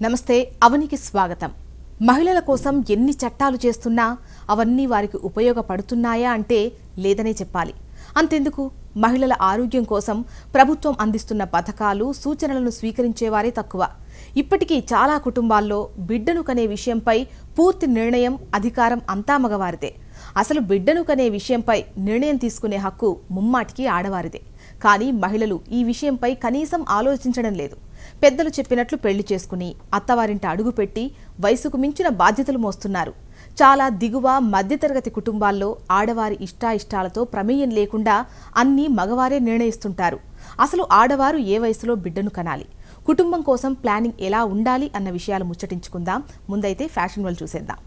నమస్తే, అవనికి స్వాగతం. మహిళల కోసం ఎన్ని చట్టాలు చేస్తున్నా అవన్నీ వారికి ఉపయోగపడుతున్నాయా అంటే లేదనే చెప్పాలి. అంతెందుకు, మహిళల ఆరోగ్యం కోసం ప్రభుత్వం అందిస్తున్న పథకాలు, సూచనలను స్వీకరించేవారే తక్కువ. ఇప్పటికీ చాలా కుటుంబాల్లో బిడ్డను కనే విషయంపై పూర్తి నిర్ణయం, అధికారం అంతా మగవారిదే. అసలు బిడ్డను కనే విషయంపై నిర్ణయం తీసుకునే హక్కు ముమ్మాటికి ఆడవారిదే. కానీ మహిళలు ఈ విషయంపై కనీసం ఆలోచించడం లేదు. పెద్దలు చెప్పినట్లు పెళ్లి చేసుకుని అత్తవారింట అడుగుపెట్టి వయసుకు మించిన బాధ్యతలు మోస్తున్నారు. చాలా దిగువ, మధ్యతరగతి కుటుంబాల్లో ఆడవారి ఇష్టాయిష్టాలతో ప్రమేయం లేకుండా అన్నీ మగవారే నిర్ణయిస్తుంటారు. అసలు ఆడవారు ఏ వయసులో బిడ్డను కనాలి, కుటుంబం కోసం ప్లానింగ్ ఎలా ఉండాలి అన్న విషయాలు ముచ్చటించుకుందాం. ముందైతే ఫ్యాషన్ వరల్డ్ చూసేద్దాం.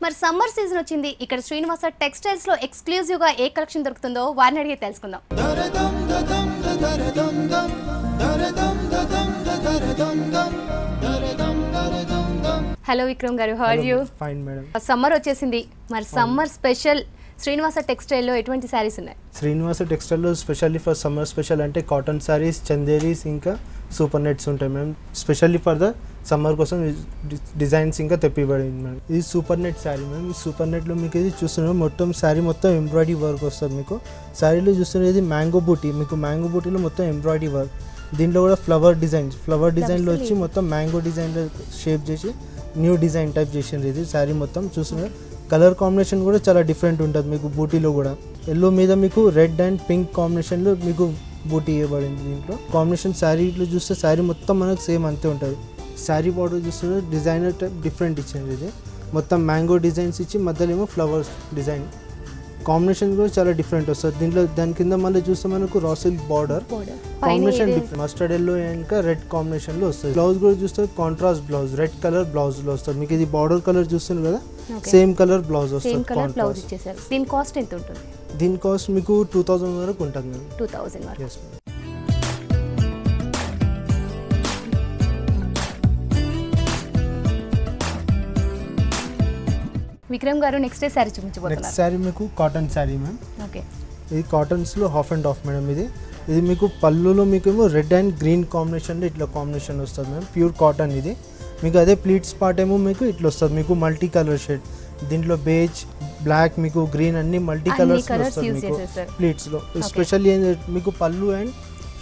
మరి సమ్మర్ సీజన్ వచ్చింది. ఇక్కడ శ్రీనివాస టెక్స్టైల్స్ లో ఎక్స్క్లూజివ్ గా ఏ కలెక్షన్ దొరుకుతుందో వారిని అడిగి తెలుసుకుందాం. హలో విక్రమ్ గారు, how are you? Fine madam. Summer వచ్చేసింది, మరి సమ్మర్ స్పెషల్ శ్రీనివాస టెక్స్టైల్ లో ఎటువంటి సారీస్ ఉన్నాయి? శ్రీనివాస టెక్స్టైల్ లో స్పెషల్లీ ఫర్ సమ్మర్ స్పెషల్ అంటే కాటన్ సారీస్, చందేరీస్, ఇంకా సూపర్ నెట్స్ ఉంటాయి madam. Specially for the summer కోసం డిజైన్స్ ఇంకా తెప్పిబడింది మేడం. ఇది సూపర్ నెట్ శారీ మేడం. ఈ సూపర్ నెట్లో మీకు ఇది చూస్తున్నారు, మొత్తం శారీ మొత్తం ఎంబ్రాయిడరీ వర్క్ వస్తుంది. మీకు శారీలో చూస్తున్నది మ్యాంగో బూటీ. మీకు మ్యాంగో బూటీలో మొత్తం ఎంబ్రాయిడరీ వర్క్. దీంట్లో కూడా ఫ్లవర్ డిజైన్లో వచ్చి మొత్తం మ్యాంగో డిజైన్లో షేప్ చేసి న్యూ డిజైన్ టైప్ చేసింది. ఇది శారీ మొత్తం చూస్తున్నారు. కలర్ కాంబినేషన్ కూడా చాలా డిఫరెంట్ ఉంటుంది. మీకు బూటీలో కూడా ఎల్లో మీద మీకు రెడ్ అండ్ పింక్ కాంబినేషన్లో మీకు బూటీ ఇవ్వబడింది. దీంట్లో కాంబినేషన్ శారీలో చూస్తే శారీ మొత్తం మనకు సేమ్ అంతే ఉంటుంది. శారీ బార్డర్ చూస్తే డిజైనర్ టైప్ డిఫరెంట్ ఇచ్చింది. ఇది మొత్తం మ్యాంగో డిజైన్స్ ఇచ్చి మధ్యలో ఏమో ఫ్లవర్స్ డిజైన్. కాంబినేషన్ కూడా చాలా డిఫరెంట్ వస్తుంది. దీంట్లో దాని కింద మళ్ళీ చూస్తే మనకు raw silk border combination different, mustard yellow ఇంకా రెడ్ కాంబినేషన్లో వస్తుంది. బ్లౌజ్ కూడా చూస్తే కాంట్రాస్ట్ బ్లౌజ్, రెడ్ కలర్ బ్లౌజ్లో వస్తుంది. మీకు ఇది బార్డర్ కలర్ చూస్తుంది కదా, సేమ్ కలర్ బ్లౌజ్ వస్తుంది. దీని కాస్ట్ ఎంత ఉంటుంది? దీని కాస్ట్ మీకు 2000 వరకు ఉంటుంది మేడం. 2000 వరకు. Yes madam. విక్రమ్ గారు, నెక్స్ట్ సారీ చూపించబోతున్నారు. నెక్స్ట్ సారీ మీకు కాటన్ సారీ మ్యామ్. ఓకే, ఇది కాటన్స్లో హాఫ్ అండ్ హాఫ్ మేడం. ఇది మీకు పళ్ళులో మీకు ఏమో రెడ్ అండ్ గ్రీన్ కాంబినేషన్లో ఇట్లా కాంబినేషన్ వస్తుంది మేడం. ప్యూర్ కాటన్ ఇది. మీకు అదే ప్లీట్స్ పార్ట్ ఏమో మీకు ఇట్లా వస్తుంది. మీకు మల్టీ కలర్ షేడ్, దీంట్లో బేజ్, బ్లాక్, మీకు గ్రీన్ అన్ని మల్టీ కలర్స్ వస్తుంది మీకు ప్లీట్స్లో. స్పెషల్లీ మీకు పళ్ళు అండ్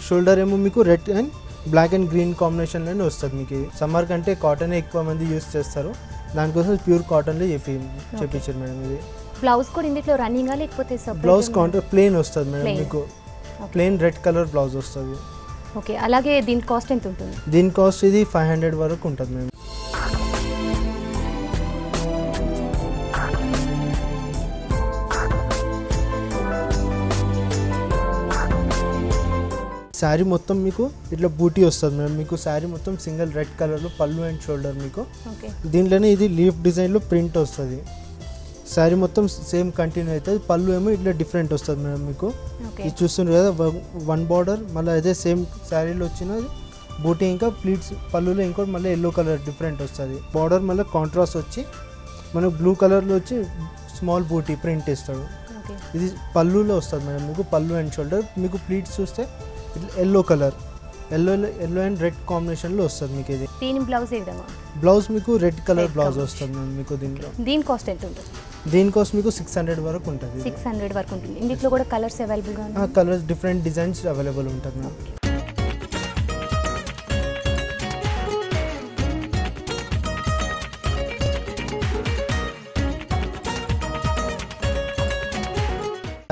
షోల్డర్ ఏమో మీకు red and black and green కాంబినేషన్లోనే వస్తుంది. మీకు సమ్మర్ కంటే కాటనే ఎక్కువ మంది యూస్ చేస్తారు, దానికోసం ప్యూర్ కాటన్లో చేపించారు మేడం. ఇది బ్లౌజ్ కూడా ఇందులో రన్నింగ్ లేకపోతే బ్లౌజ్ కాంట్రా ప్లెయిన్ వస్తుంది మేడం. మీకు ప్లెయిన్ రెడ్ కలర్ బ్లౌజ్ వస్తుంది. ఓకే, అలాగే దీని కాస్ట్ ఎంత ఉంటుంది? దీని కాస్ట్ ఇది 500 వరకు ఉంటుంది మేడం. శారీ మొత్తం మీకు ఇట్లా బూటీ వస్తుంది మేడం. మీకు శారీ మొత్తం సింగిల్ రెడ్ కలర్లో పళ్ళు అండ్ షోల్డర్. మీకు దీంట్లోనే ఇది లీఫ్ డిజైన్లో ప్రింట్ వస్తుంది. శారీ మొత్తం సేమ్ కంటిన్యూ అవుతుంది. పళ్ళు ఏమో ఇట్లా డిఫరెంట్ వస్తుంది మేడం. మీకు ఇది చూస్తున్నారు కదా, వన్ బార్డర్, మళ్ళీ అదే సేమ్ శారీలో వచ్చిన బూటీ, ఇంకా ప్లీట్స్ పళ్ళులో ఇంకోటి మళ్ళీ ఎల్లో కలర్ డిఫరెంట్ వస్తుంది. బార్డర్ మళ్ళీ కాంట్రాస్ట్ వచ్చి మనకు బ్లూ కలర్లో వచ్చి స్మాల్ బూటీ ప్రింట్ ఇస్తాడు. ఇది పళ్ళులో వస్తుంది మేడం. మీకు పళ్ళు అండ్ షోల్డర్. మీకు ప్లీట్స్ చూస్తే yellow colour, yellow and red కాంబినేషన్లో వస్తుంది మీకు. ఇది దీని బ్లౌజ్ ఏ విధంగా? బ్లౌజ్ మీకు రెడ్ కలర్ బ్లౌజ్ వస్తుంది మేడం. మీకు దీంట్లో దీని కాస్ట్ ఎంత ఉంటుంది? దీని కాస్ట్ మీకు 600 వరకు ఉంటుంది. 600 వరకు ఉంటుంది. ఇందులో కూడా కలర్స్ అవైలబుల్గా ఉన్నాయి? కలర్స్ డిఫరెంట్ డిజైన్స్ అవైలబుల్ ఉంటుంది మేడం.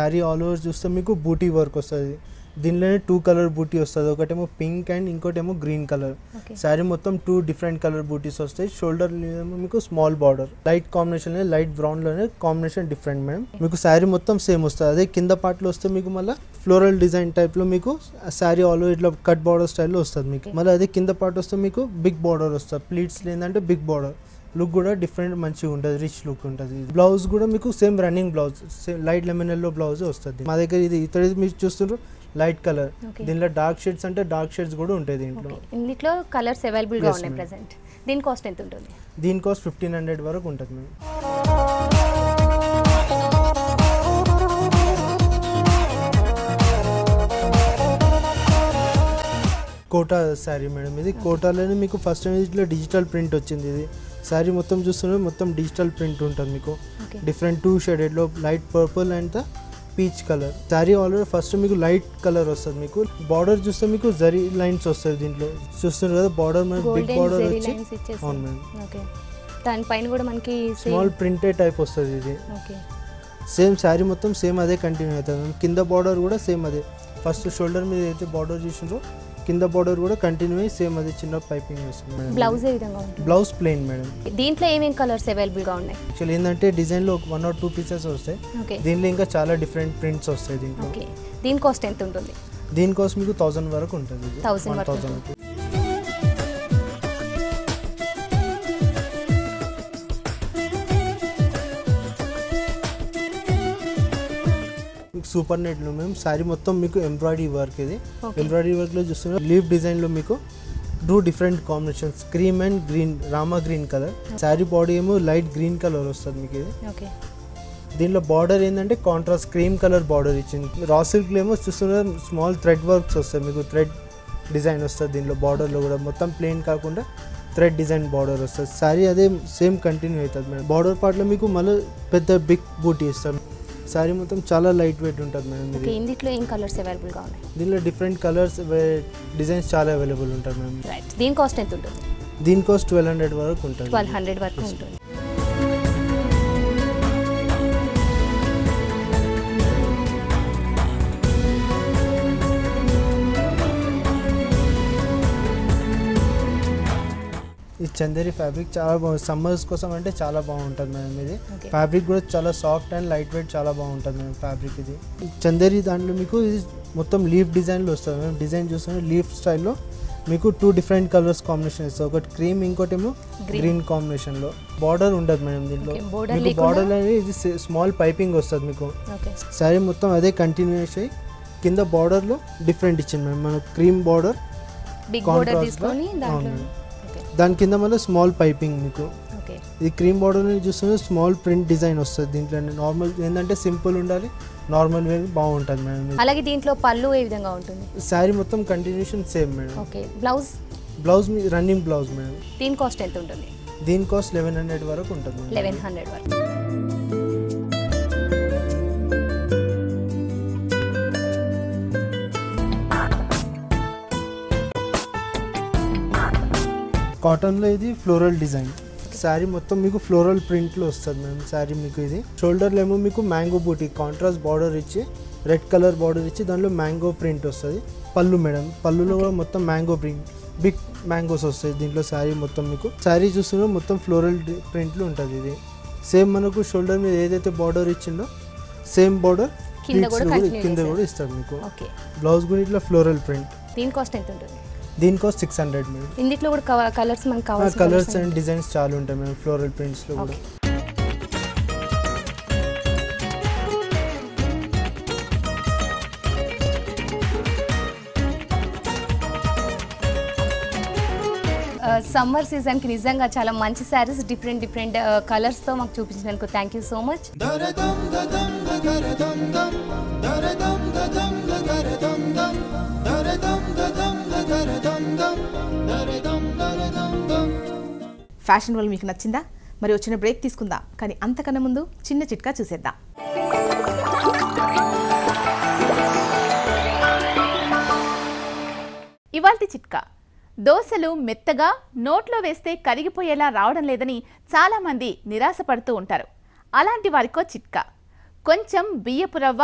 శారీ ఆల్ ఓవర్ చూస్తే మీకు బూటీ వర్క్ వస్తుంది. దీనిలోనే 2 కలర్ బూటీ వస్తుంది, ఒకటేమో పింక్ అండ్ ఇంకోటేమో గ్రీన్ కలర్. శారీ మొత్తం 2 డిఫరెంట్ కలర్ బూటీస్ వస్తాయి. షోల్డర్ మీకు small border, light combination light brown లోనే కాంబినేషన్ డిఫరెంట్ మేడం. మీకు శారీ మొత్తం సేమ్ వస్తుంది. అదే కింద పార్ట్లో వస్తే మీకు మళ్ళీ ఫ్లోరల్ డిజైన్ టైప్ లో మీకు శారీ ఆల్ ఇట్లా కట్ బార్డర్ స్టైల్లో వస్తుంది మీకు. మళ్ళీ అదే కింద పార్ట్ వస్తే మీకు బిగ్ బార్డర్ వస్తుంది, ప్లీట్స్ ఏంటంటే బిగ్ బార్డర్. లుక్ కూడా డిఫరెంట్ మంచిగా ఉంటుంది, రిచ్ లుక్ ఉంటుంది. బ్లౌజ్ కూడా మీకు same running blouse, light lemon yellow blouse వస్తుంది. మా దగ్గర ఇది ఇతర మీరు చూస్తుంటారు లైట్ కలర్, దీనిలో డార్క్ షేడ్స్ అంటే డార్క్ షేడ్స్ కూడా ఉంటాయి దీంట్లో. ఇందులో కలర్స్ అవైలబుల్ గా ఉన్నాయి ప్రెజెంట్. దీని కాస్ట్ ఎంత ఉంటుంది? దీని కాస్ట్ 1500 వరకు ఉంటుంది మేడం. Quota sari madam. ఇది కోటాలోనే మీకు ఫస్ట్ టైం ఇట్లా డిజిటల్ ప్రింట్ వచ్చింది. ఇది శారీ మొత్తం చూస్తుంటే మొత్తం డిజిటల్ ప్రింట్ ఉంటుంది మీకు. డిఫరెంట్ 2 షేడెడ్లో light purple and peach colour. Saree already first మీకు లైట్ కలర్ వస్తుంది. మీకు బార్డర్ చూస్తే మీకు జరీ లైన్స్ వస్తుంది దీంట్లో. చూస్తున్నారు కదా బార్డర్ మనకి బిగ్ బార్డర్ వచ్చి. అవును మేడం. దానిపైన కూడా మనకి స్మాల్ ప్రింటెడ్ టైప్ వస్తుంది ఇది. సేమ్ శారీ మొత్తం సేమ్ అదే కంటిన్యూ అవుతుంది. కింద బార్డర్ కూడా సేమ్ అదే. ఫస్ట్ షోల్డర్ మీద అయితే బార్డర్ చూసినారో కింద బార్డర్ కూడా కంటిన్యూ అయ్యి సేమ్ అదే చిన్న పైపింగ్ వస్తుంది మేడం. బ్లౌజ్ ఏ విధంగా ఉంటుంది? Blouse plain madam. దీంట్లో ఏమేం కలర్స్ అవైలబుల్ గా ఉన్నాయి? యాక్చువల్లీ ఏంటంటే డిజైన్ లో 1 or 2 పీసెస్ వస్తాయి. దీనిలో ఇంకా చాలా డిఫరెంట్ ప్రింట్స్ వస్తాయి దీంట్లో. దీని కాస్ట్ ఎంత ఉంటుంది? దీని కాస్ట్ మీకు 1000 వరకు ఉంటుంది. 1000 సూపర్ నెట్ లో మేము శారీ మొత్తం మీకు ఎంబ్రాయిడరీ వర్క్. ఇది ఎంబ్రాయిడరీ వర్క్ లో చూస్తున్నా లీవ్ డిజైన్ లో మీకు 2 different combinations, cream and green, Rama green colour. Sari body ఏమో లైట్ గ్రీన్ కలర్ వస్తుంది మీకు. ఇది దీనిలో బార్డర్ ఏంటంటే కాంట్రాస్ట్ క్రీమ్ కలర్ బార్డర్ ఇచ్చింది. రా సిల్క్ ఏమో చూస్తున్నా స్మాల్ థ్రెడ్ వర్క్స్ వస్తాయి మీకు. థ్రెడ్ డిజైన్ వస్తుంది దీనిలో. బార్డర్లో కూడా మొత్తం ప్లెయిన్ కాకుండా థ్రెడ్ డిజైన్ బార్డర్ వస్తుంది. శారీ అదే సేమ్ కంటిన్యూ అవుతుంది మేడం. బార్డర్ పార్ట్లో మీకు మళ్ళీ పెద్ద బిగ్ బూటీ ఇస్తాం. శారీ మొత్తం చాలా లైట్ వెయిట్ ఉంటుంది మేడం. ఇందులో ఏం కలర్స్ అవైలబుల్ గా ఉన్నాయి? దీనిలో డిఫరెంట్ కలర్స్ డిజైన్స్ చాలా అవైలబుల్ ఉంటాయి మేడం. దీని కాస్ట్ ఎంత ఉంటుంది? దీని కాస్ట్ 1200 వరకు ఉంటుంది. 1200 వరకు ఉంటుంది. ఈ చందేరి ఫ్యాబ్రిక్ చాలా బాగుంది. సమ్మర్స్ కోసం అంటే చాలా బాగుంటుంది మేడం. ఇది ఫ్యాబ్రిక్ కూడా చాలా సాఫ్ట్ అండ్ లైట్ వెయిట్, చాలా బాగుంటుంది మేడం ఫ్యాబ్రిక్. ఇది చందేరి దాంట్లో మీకు ఇది మొత్తం లీఫ్ డిజైన్లో వస్తుంది మేడం. డిజైన్ చూస్తే లీఫ్ స్టైల్లో మీకు 2 డిఫరెంట్ కలర్స్ కాంబినేషన్ ఇస్తుంది. ఒకటి క్రీమ్, ఇంకోటేమో గ్రీన్ కాంబినేషన్లో. బార్డర్ ఉండదు మేడం దీంట్లో. మీకు బార్డర్ అనేది ఇది స్మాల్ పైపింగ్ వస్తుంది మీకు. శారీ మొత్తం అదే కంటిన్యూస్ అయ్యి కింద బార్డర్లో డిఫరెంట్ ఇచ్చింది మేడం. మన క్రీమ్ బార్డర్ దాని కింద మళ్ళీ స్మాల్ పైపింగ్ మీకు. ఇది క్రీమ్ బార్డర్ చూస్తుంటే స్మాల్ ప్రింట్ డిజైన్ వస్తుంది దీంట్లో. నార్మల్ ఏంటంటే సింపుల్ ఉండాలి, నార్మల్ వే బాగుంటుంది మేడం. అలాగే దీంట్లో పళ్ళు ఏ విధంగా ఉంటుంది? శారీ మొత్తం continuation same madam. Blouse running blouse madam. దీని కాస్ట్ ఎంత ఉంటుంది? దీని కాస్ట్ 1100 వరకు ఉంటుంది. 1100 వరకు. కాటన్లో ఇది ఫ్లోరల్ డిజైన్. శారీ మొత్తం మీకు ఫ్లోరల్ ప్రింట్లో వస్తుంది మేడం. శారీ మీకు ఇది షోల్డర్లో ఏమో మీకు మ్యాంగో బూటీ కాంట్రాస్ట్ బార్డర్ ఇచ్చి, రెడ్ కలర్ బార్డర్ ఇచ్చి దాంట్లో మ్యాంగో ప్రింట్ వస్తుంది. పళ్ళు మేడం, పళ్ళులో కూడా మొత్తం మ్యాంగో ప్రింట్, బిగ్ మ్యాంగోస్ వస్తాయి దీంట్లో. శారీ మొత్తం మీకు శారీ చూస్తున్నా మొత్తం ఫ్లోరల్ ప్రింట్లో ఉంటుంది. ఇది సేమ్ మనకు షోల్డర్ మీద ఏదైతే బార్డర్ ఇచ్చిందో సేమ్ బార్డర్ కింద కూడా ఇస్తారు మీకు. బ్లౌజ్ కూడా ఇట్లా ఫ్లోరల్ ప్రింట్. దీని కాస్ట్ ఎంత ఉంటుంది? దీని కాస్ట్ 600 మేడం. ఇందులో కూడా కలర్స్ మనకు కావాల్సిన కలర్స్ అండ్ డిజైన్స్ చాలా ఉంటాయి మేడం ఫ్లోరల్ ప్రింట్స్లో కూడా. సమ్మర్ సీజన్కి నిజంగా చాలా మంచి శారీస్ డిఫరెంట్ కలర్స్తో మాకు చూపించినందుకు thank you so much. Fashion వల్ల మీకు నచ్చిందా? మరి వచ్చిన బ్రేక్ తీసుకుందాం, కానీ అంతకన్నా ముందు చిన్న చిట్కా చూసేద్దాం. ఇవాల్టి చిట్కా, దోశలు మెత్తగా నోట్లో వేస్తే కరిగిపోయేలా రావడం లేదని చాలామంది నిరాశపడుతూ ఉంటారు. అలాంటి వారికో చిట్కా, కొంచెం బియ్యపు రవ్వ,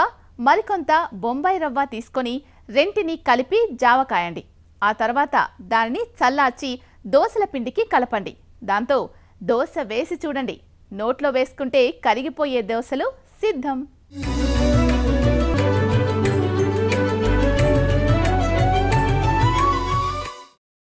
మరికొంత బొంబాయి రవ్వ తీసుకొని రెంటిని కలిపి జావ కాయండి. ఆ తర్వాత దానిని చల్లార్చి దోసల పిండికి కలపండి. దాంతో దోస వేసి చూడండి. నోట్లో వేసుకుంటే కరిగిపోయే దోసలు సిద్ధం.